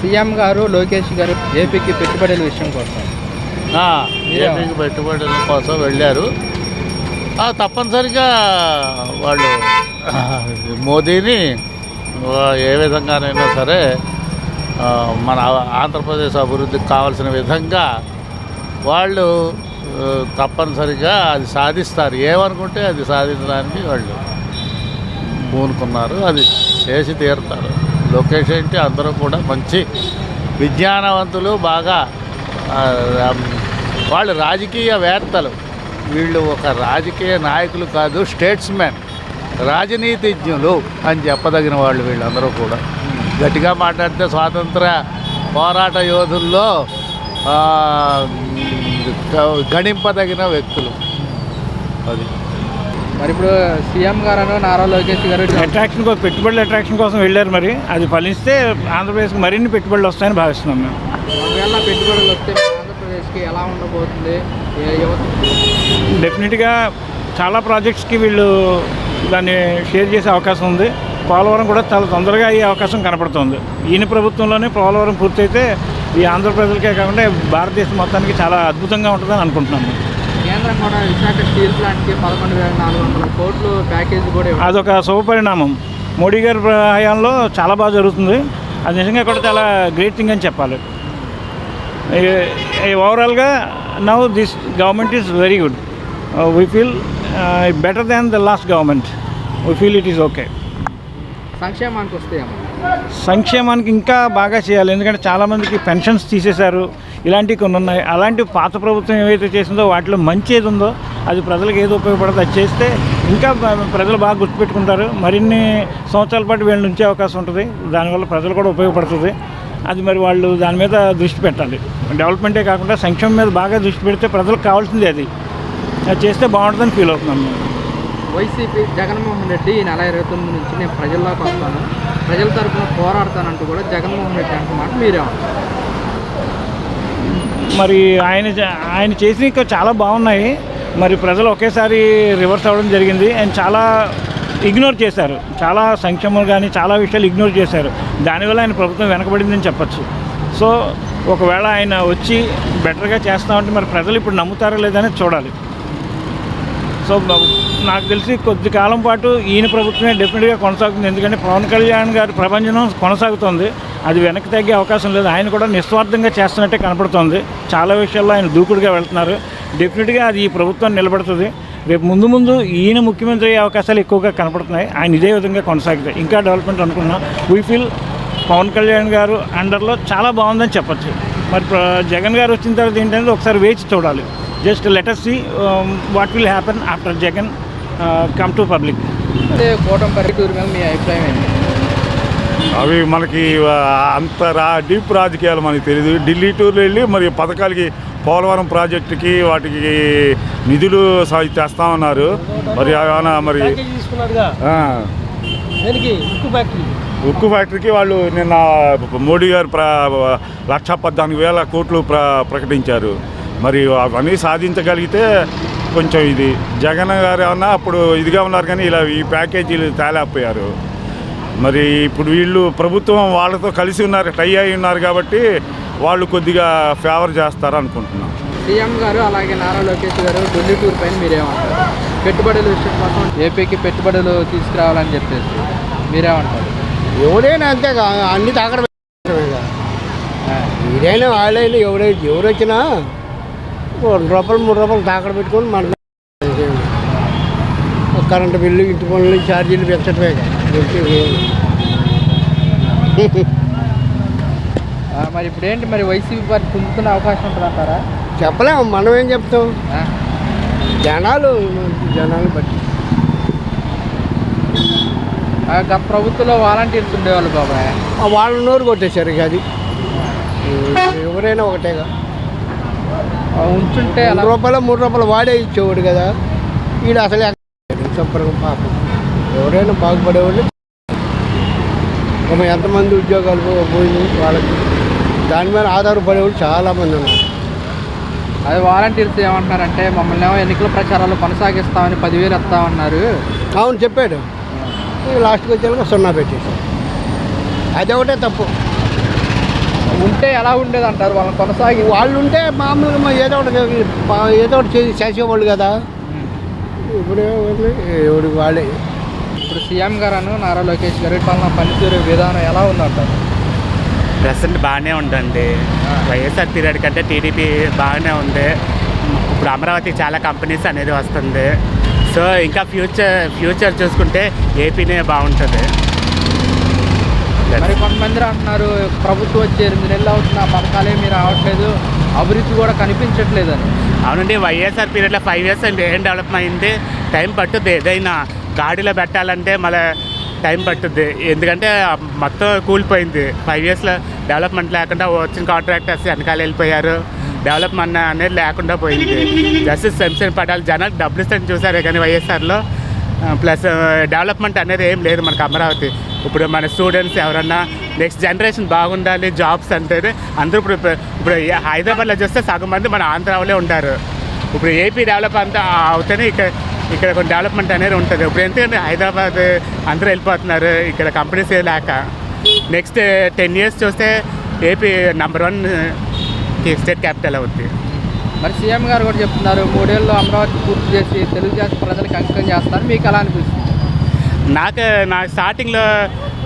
CM గారు లోకేష్ గారు ఏపీకి పెట్టుబడుల విషయం కోసం ఏపీకి పెట్టుబడుల కోసం వెళ్ళారు. తప్పనిసరిగా వాళ్ళు మోదీని ఏ విధంగానైనా సరే మన ఆంధ్రప్రదేశ్ అభివృద్ధికి కావాల్సిన విధంగా వాళ్ళు తప్పనిసరిగా అది సాధిస్తారు. ఏమనుకుంటే అది సాధించడానికి వాళ్ళు పూనుకున్నారు. అది చేసి తీరుతారు. లోకేష్ ఏంటి అందరూ కూడా మంచి విజ్ఞానవంతులు, బాగా వాళ్ళు రాజకీయవేత్తలు. వీళ్ళు ఒక రాజకీయ నాయకులు కాదు, స్టేట్స్మెన్, రాజనీతిజ్ఞులు అని చెప్పదగిన వాళ్ళు. వీళ్ళందరూ కూడా గట్టిగా మాట్లాడితే స్వాతంత్ర పోరాట యోధుల్లో గణింపదగిన వ్యక్తులు. అది మరి ఇప్పుడు సీఎం గారు నారా లోకేష్ గారు పెట్టుబడుల అట్రాక్షన్ కోసం వెళ్ళారు. మరి అది ఫలిస్తే ఆంధ్రప్రదేశ్కి మరిన్ని పెట్టుబడులు వస్తాయని భావిస్తున్నాం మేము. ఒకవేళ పెట్టుబడులు వస్తే ఆంధ్రప్రదేశ్కి ఎలా ఉండబోతుంది? డెఫినెట్గా చాలా ప్రాజెక్ట్స్కి వీళ్ళు దాన్ని షేర్ చేసే అవకాశం ఉంది. పోలవరం కూడా చాలా తొందరగా అయ్యే అవకాశం కనపడుతుంది. ఈయన ప్రభుత్వంలోనే పోలవరం పూర్తయితే ఈ ఆంధ్ర ప్రజలకే కాకుండా భారతదేశం మొత్తానికి చాలా అద్భుతంగా ఉంటుందని అనుకుంటున్నాను. కేంద్రం కూడా విశాఖ స్టీల్ ప్లాంట్కి 11,400 కోట్లు ప్యాకేజీ కూడా అదొక శుభపరిణామం. మోడీ గారి హయాంలో చాలా బాగా జరుగుతుంది. అది నిజంగా కూడా చాలా గ్రేట్ థింగ్ అని చెప్పాలి. ఓవరాల్గా now this government is very good. We feel better than the last government. We feel it is okay. సంక్షేమానికి వస్తాయేమో. సంక్షేమానికి ఇంకా బాగా చేయాలి. ఎందుకంటే చాలామందికి పెన్షన్స్ తీసేశారు. ఇలాంటివి కొన్ని ఉన్నాయి. అలాంటి పాత ప్రభుత్వం ఏవైతే చేసిందో వాటిలో మంచి ఏది ఉందో అది ప్రజలకు ఏది ఉపయోగపడదో అది చేస్తే ఇంకా ప్రజలు బాగా గుర్తుపెట్టుకుంటారు. మరిన్ని సంవత్సరాల పాటు వీళ్ళని ఉంచే అవకాశం ఉంటుంది. దానివల్ల ప్రజలు కూడా ఉపయోగపడుతుంది. అది మరి వాళ్ళు దాని మీద దృష్టి పెట్టాలి. డెవలప్మెంటే కాకుండా సంక్షేమం మీద బాగా దృష్టి పెడితే ప్రజలకు కావాల్సింది అది చేస్తే బాగుంటుందని ఫీల్ అవుతున్నాం మేము. వైసీపీ జగన్మోహన్ రెడ్డి ఈ నెల 29 నుంచి నేను ప్రజల్లోకి వస్తాను, ప్రజల తరఫున పోరాడతానంటూ కూడా జగన్మోహన్ రెడ్డి అంటున్నమాట మీరే ఉంటారు. మరి ఆయన చేసినవి ఇంకా చాలా బాగున్నాయి. మరి ప్రజలు ఒకేసారి రివర్స్ అవ్వడం జరిగింది. ఆయన చాలా ఇగ్నోర్ చేశారు. చాలా సంక్షేమం కానీ చాలా విషయాలు ఇగ్నోర్ చేశారు. దానివల్ల ఆయన ప్రభుత్వం వెనకబడిందని చెప్పచ్చు. సో ఒకవేళ ఆయన వచ్చి బెటర్గా చేస్తామంటే మరి ప్రజలు ఇప్పుడు నమ్ముతారో లేదని చూడాలి. సో నాకు తెలిసి కొద్ది కాలం పాటు ఈయన ప్రభుత్వమే డెఫినెట్గా కొనసాగుతుంది. ఎందుకంటే పవన్ కళ్యాణ్ గారి ప్రభంజనం కొనసాగుతుంది. అది వెనక్కి తగ్గే అవకాశం లేదు. ఆయన కూడా నిస్వార్థంగా చేస్తున్నట్టే కనపడుతుంది. చాలా విషయాల్లో ఆయన దూకుడుగా వెళ్తున్నారు. డెఫినెట్గా అది ఈ ప్రభుత్వాన్ని నిలబడుతుంది. రేపు ముందు ఈయన ముఖ్యమంత్రి అయ్యే అవకాశాలు ఎక్కువగా కనపడుతున్నాయి. ఆయన ఇదే విధంగా కొనసాగుతాయి. ఇంకా డెవలప్మెంట్ అనుకున్నాం. వీ ఫీల్ పవన్ కళ్యాణ్ గారు అండర్లో చాలా బాగుందని చెప్పచ్చు. మరి జగన్ గారు వచ్చిన తర్వాత ఏంటనేది ఒకసారి వేచి చూడాలి. Just let us see what will happen after Jagan come to public. కూటమి పరిటూరు మీద మీ అభిప్రాయం ఏంటి? అవి మనకి అంత డీప్ రాజకీయాలు మనకి తెలియదు. ఢిల్లీ టూర్లో వెళ్ళి మరి పథకాలకి పోలవరం ప్రాజెక్టుకి వాటికి నిధులు తెస్తామన్నారు. మరి మరి ఉక్కు ఫ్యాక్టరీకి వాళ్ళు నిన్న మోడీ గారు 1,14,000 కోట్లు ప్రకటించారు. మరి అవన్నీ సాధించగలిగితే కొంచెం ఇది జగన్ గారు ఏమన్నా అప్పుడు ఇదిగా ఉన్నారు కానీ ఇలా ఈ ప్యాకేజీలు తేలేకపోయారు. మరి ఇప్పుడు వీళ్ళు ప్రభుత్వం వాళ్ళతో కలిసి ఉన్నారు, టై అయి ఉన్నారు కాబట్టి వాళ్ళు కొద్దిగా ఫేవర్ చేస్తారు అనుకుంటున్నాం. సీఎం గారు అలాగే నారా లోకేష్ గారు ఢిల్లీ టూర్ పైన మీరేమంటారు? పెట్టుబడుల విషయం కోసం ఏపీకి పెట్టుబడులు తీసుకురావాలని చెప్పేసి మీరేమంటారు? ఎవరైనా అంతే అన్ని తాకడ ఏదైనా వాళ్ళైనా ఎవరు వచ్చినా ₹2 ₹3 తాకడ పెట్టుకొని మన కరెంటు బిల్లు, ఇంటి పనులు, ఛార్జీలు పెంచడమే. మరి ఇప్పుడు ఏంటి మరి వైసీపీ పార్టీ పుంజుకునే అవకాశం ఉంటుంది అంటారా? చెప్పలేము, మనం ఏం చెప్తాం. జనాలు బట్టి గత ప్రభుత్వంలో వాలంటీర్స్ ఉండేవాళ్ళు బాబాయ్, వాళ్ళ నోరు కొట్టేశారు. ఇక అది ఎవరైనా ఒకటేగా. ఉంచుంటే ₹2 ₹3 వాడే ఇచ్చేవాడు కదా. వీడు అసలే చెప్పడం పాపం. ఎవరైనా బాగుపడేవాళ్ళు ఎంతమంది ఉద్యోగాలు పోయింది వాళ్ళకి, దాని మీద ఆధారపడేవాళ్ళు చాలామంది ఉన్నారు. అది వాలంటీర్స్ ఏమంటున్నారంటే మమ్మల్ని ఏమో ఎన్నికల ప్రచారాలు కొనసాగిస్తామని 10,000 ఇస్తామన్నారు. అవును చెప్పాడు. లాస్ట్కి వచ్చేలాగా 0 పెట్టేశారు. అది ఒకటే తప్పు. ఉంటే ఎలా ఉండేది అంటారు వాళ్ళని కొనసాగి? వాళ్ళు ఉంటే మామూలుగా ఏదో ఒకటి చేసేవాళ్ళు కదా. ఇప్పుడు ఎవడు వాళ్ళే. ఇప్పుడు సీఎం గారు నారా లోకేష్ గారి పాలన పనితీరు విధానం ఎలా ఉందంటారు? ప్రెసెంట్ బాగానే ఉందండి. వైఎస్ఆర్ పీరియడ్ కంటే టీడీపీ బాగానే ఉంది. ఇప్పుడు అమరావతి చాలా కంపెనీస్ అనేది వస్తుంది. సో ఇంకా ఫ్యూచర్ చూసుకుంటే ఏపీనే బాగుంటుంది. మరి కొంతమంది అంటున్నారు ప్రభుత్వం వచ్చి 8 నెలలు అవుతున్న పథకాలే మీరు రావట్లేదు, అభివృద్ధి కూడా కనిపించట్లేదని. అవునండి, వైఎస్ఆర్ పీరియడ్లో 5 years ఏం డెవలప్ అయింది, టైం పట్టుద్ది. ఏదైనా గాడిలో పెట్టాలంటే మళ్ళీ టైం పట్టుద్ది. ఎందుకంటే మొత్తం కూలిపోయింది. 5 yearsలో డెవలప్మెంట్ లేకుండా వచ్చిన కాంట్రాక్టర్స్ వెనకాల వెళ్ళిపోయారు. డెవలప్మెంట్ అనేది లేకుండా పోయింది. జస్టిస్ శంషేర్ పటాల్ జనాలు డబ్బులు ఇస్తారని చూసారే కానీ వైఎస్ఆర్లో ప్లస్ డెవలప్మెంట్ అనేది ఏం లేదు మనకు అమరావతి. ఇప్పుడు మన స్టూడెంట్స్ ఎవరన్నా నెక్స్ట్ జనరేషన్ బాగుండాలి, జాబ్స్ అంటే అందరూ ఇప్పుడు హైదరాబాద్లో చూస్తే సగం మంది మన ఆంధ్రాలో ఉంటారు. ఇప్పుడు ఏపీ డెవలప్ అంతా అవుతేనే ఇక్కడ కొంచెం డెవలప్మెంట్ అనేది ఉంటుంది. ఇప్పుడు ఎందుకంటే హైదరాబాద్ అందరూ వెళ్ళిపోతున్నారు ఇక్కడ కంపెనీస్ లేక. నెక్స్ట్ 10 years చూస్తే ఏపీ నెంబర్ 1 స్టేట్ క్యాపిటల్ అవుతుంది. మరి సీఎం గారు కూడా చెప్తున్నారు 3 ఏళ్ళలో అమరావతి పూర్తి చేసి తెలుగుదేశం ప్రజలకు అంకితం చేస్తారు. మీకు ఎలా అనిపిస్తుంది? నాకు స్టార్టింగ్లో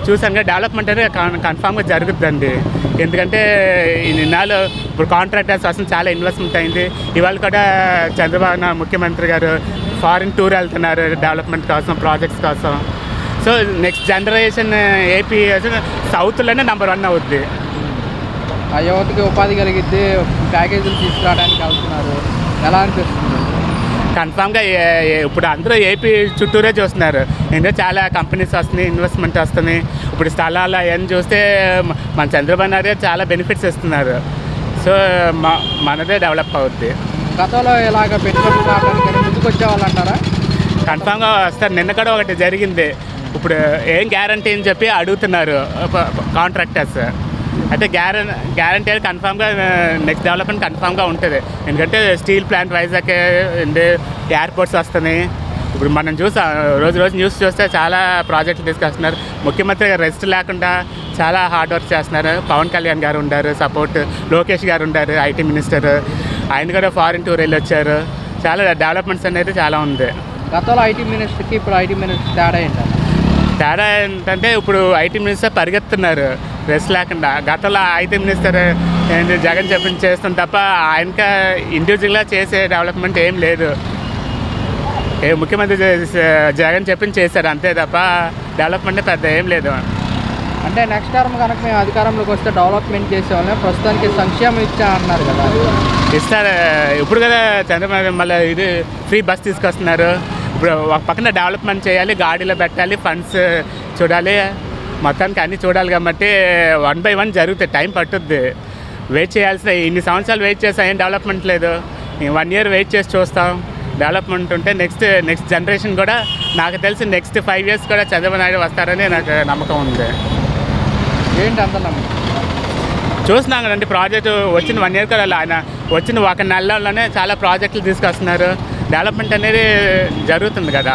చూసాను డెవలప్మెంట్ అనేది కన్ఫామ్గా జరుగుతుందండి. ఎందుకంటే ఈ నిన్నాళ్ళు ఇప్పుడు కాంట్రాక్టర్స్ కోసం చాలా ఇన్వెస్ట్మెంట్ అయింది. ఇవాళ కూడా చంద్రబాబు నాయుడు ముఖ్యమంత్రి గారు ఫారిన్ టూర్ వెళ్తున్నారు డెవలప్మెంట్ కోసం, ప్రాజెక్ట్స్ కోసం. సో నెక్స్ట్ జనరేషన్ ఏపీ సౌత్లోనే నెంబర్ 1 అవుద్ది. ఆ యువతకి ఉపాధి కలిగితే ప్యాకేజీలు తీసుకురావడానికి వెళ్తున్నారు, ఎలా అనిపిస్తుంది? కన్ఫామ్గా ఇప్పుడు అందరూ ఏపీ చుట్టూరే చూస్తున్నారు. ఎందుకంటే చాలా కంపెనీస్ వస్తున్నాయి, ఇన్వెస్ట్మెంట్ వస్తున్నాయి. ఇప్పుడు స్థలాలు అవన్నీ చూస్తే మన చంద్రబాబు నాయుడు చాలా బెనిఫిట్స్ ఇస్తున్నారు. సో మనదే డెవలప్ అవుద్ది. గతంలో ఇలాగ పెట్టుబడులు రావడానికి ముందుకు వచ్చేవాళ్ళు అంటారా? కన్ఫామ్గా వస్తారు. నిన్న కూడా ఒకటి జరిగింది. ఇప్పుడు ఏం గ్యారంటీ అని చెప్పి అడుగుతున్నారు కాంట్రాక్టర్స్. అయితే గ్యారంటీ అనేది కన్ఫామ్గా నెక్స్ట్ డెవలప్మెంట్ కన్ఫామ్గా ఉంటుంది. ఎందుకంటే స్టీల్ ప్లాంట్ వైజాగ్ ఎయిర్పోర్ట్స్ వస్తున్నాయి. ఇప్పుడు మనం రోజు న్యూస్ చూస్తే చాలా ప్రాజెక్టులు తీసుకొస్తున్నారు. ముఖ్యమంత్రి గారు రెస్ట్ లేకుండా చాలా హార్డ్ వర్క్ చేస్తున్నారు. పవన్ కళ్యాణ్ గారు ఉండారు సపోర్ట్, లోకేష్ గారు ఉండారు ఐటీ మినిస్టర్, ఆయన కూడా ఫారిన్ టూర్ వెళ్ళి వచ్చారు. చాలా డెవలప్మెంట్స్ అనేది చాలా ఉంది. గతంలో ఐటీ మినిస్టర్కి ఇప్పుడు ఐటీ మినిస్టర్ తేడా ఏంటంటే ఇప్పుడు ఐటీ మినిస్టర్ పరిగెత్తున్నారు రెస్ట్ లేకుండా. గతంలో ఐటీ మినిస్టర్ జగన్ చెప్పింది చేస్తుంది తప్ప ఆయనక ఇండివిజువల్గా చేసే డెవలప్మెంట్ ఏం లేదు. ముఖ్యమంత్రి జగన్ చెప్పింది చేశారు అంతే తప్ప డెవలప్మెంట్ పెద్ద ఏం లేదు. అంటే నెక్స్ట్ టర్మ్ కనుక మేము అధికారంలోకి వస్తే డెవలప్మెంట్ చేసేవాళ్ళం, ప్రస్తుతానికి సంక్షేమం ఇచ్చా అన్నారు కదా. ఇస్తారు ఇప్పుడు కదా చంద్రబాబు మళ్ళీ ఇది ఫ్రీ బస్ తీసుకొస్తున్నారు. ఇప్పుడు ఒక పక్కన డెవలప్మెంట్ చేయాలి, గాడిలో పెట్టాలి, ఫండ్స్ చూడాలి, మొత్తానికి అన్నీ చూడాలి. కాబట్టి 1 by 1 జరుగుతాయి. టైం పట్టుద్ది. వెయిట్ చేయాల్సిన ఇన్ని సంవత్సరాలు వెయిట్ చేస్తాం, ఏం డెవలప్మెంట్ లేదు. 1 year వెయిట్ చేసి చూస్తాం. డెవలప్మెంట్ ఉంటే నెక్స్ట్ జనరేషన్ కూడా నాకు తెలిసి నెక్స్ట్ 5 years కూడా చంద్రబాబు నాయుడు వస్తారని నాకు నమ్మకం ఉంది. ఏంటి అంత నమ్మకం? చూస్తున్నాం కదండి ప్రాజెక్టు వచ్చిన 1 year కూడా ఆయన వచ్చిన 1 నెలలోనే చాలా ప్రాజెక్టులు తీసుకొస్తున్నారు. డెవలప్మెంట్ అనేది జరుగుతుంది కదా.